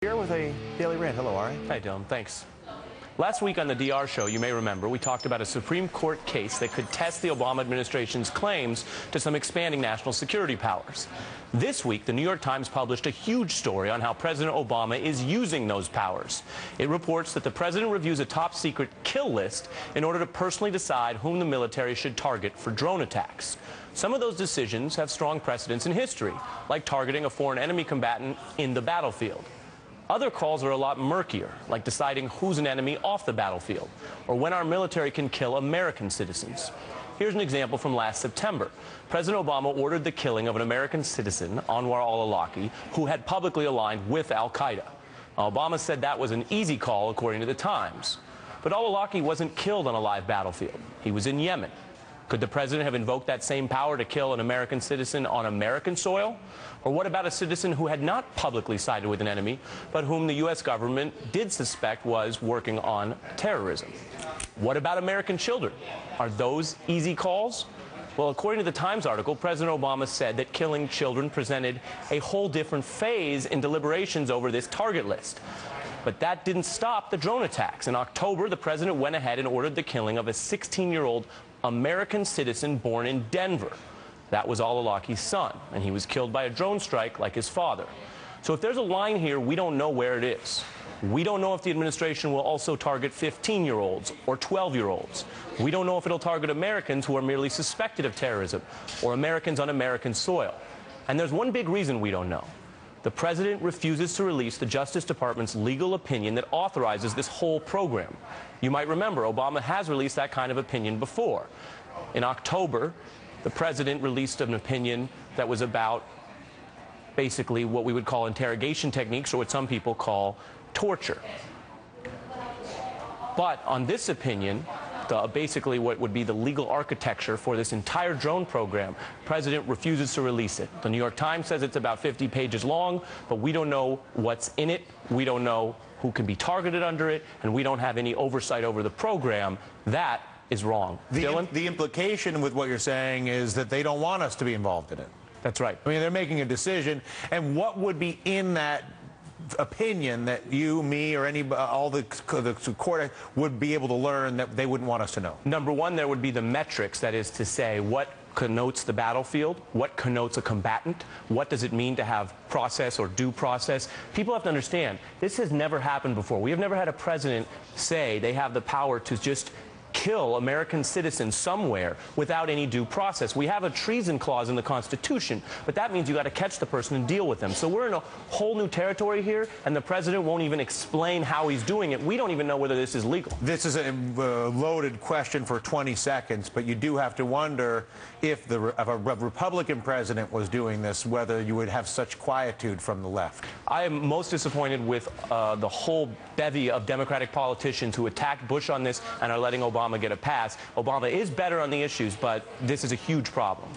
Here with a Daily Rant. Hello, Ari. Hi, Dylan. Thanks. Last week on the DR show, you may remember, we talked about a Supreme Court case that could test the Obama administration's claims to some expanding national security powers. This week, the New York Times published a huge story on how President Obama is using those powers. It reports that the president reviews a top-secret kill list in order to personally decide whom the military should target for drone attacks. Some of those decisions have strong precedents in history, like targeting a foreign enemy combatant in the battlefield. Other calls are a lot murkier, like deciding who's an enemy off the battlefield, or when our military can kill American citizens. Here's an example from last September. President Obama ordered the killing of an American citizen, Anwar al-Awlaki, who had publicly aligned with al-Qaeda. Obama said that was an easy call, according to the Times. But al-Awlaki wasn't killed on a live battlefield. He was in Yemen. Could the president have invoked that same power to kill an American citizen on American soil? Or what about a citizen who had not publicly sided with an enemy, but whom the U.S. government did suspect was working on terrorism? What about American children? Are those easy calls? Well, according to the Times article, President Obama said that killing children presented a whole different phase in deliberations over this target list. But that didn't stop the drone attacks. In October, the president went ahead and ordered the killing of a 16-year-old American citizen born in Denver. That was al-Awlaki's son, and he was killed by a drone strike like his father. So if there's a line here, we don't know where it is. We don't know if the administration will also target 15-year-olds or 12-year-olds. We don't know if it'll target Americans who are merely suspected of terrorism or Americans on American soil. And there's one big reason we don't know. The president refuses to release the Justice Department's legal opinion that authorizes this whole program. You might remember Obama has released that kind of opinion before. In October, the president released an opinion that was about basically what we would call interrogation techniques, or what some people call torture. But on this opinion, basically what would be the legal architecture for this entire drone program, the president refuses to release it. The New York Times says it's about 50 pages long, but we don't know what's in it. We don't know who can be targeted under it, and we don't have any oversight over the program. That is wrong. Dylan? The implication with what you're saying is that they don't want us to be involved in it. That's right. I mean, they're making a decision, and what would be in that opinion that you, me, or all the court would be able to learn that they wouldn't want us to know? Number one, there would be the metrics, that is to say, what connotes the battlefield, what connotes a combatant, what does it mean to have process or due process. People have to understand, this has never happened before. We have never had a president say they have the power to just kill American citizens somewhere without any due process. We have a treason clause in the Constitution, but that means you got to catch the person and deal with them. So we're in a whole new territory here, and the president won't even explain how he's doing it. We don't even know whether this is legal. This is a loaded question for 20 seconds, but you do have to wonder if a Republican president was doing this, whether you would have such quietude from the left. I am most disappointed with the whole bevy of Democratic politicians who attacked Bush on this and are letting Obama get a pass. Obama is better on the issues, but this is a huge problem.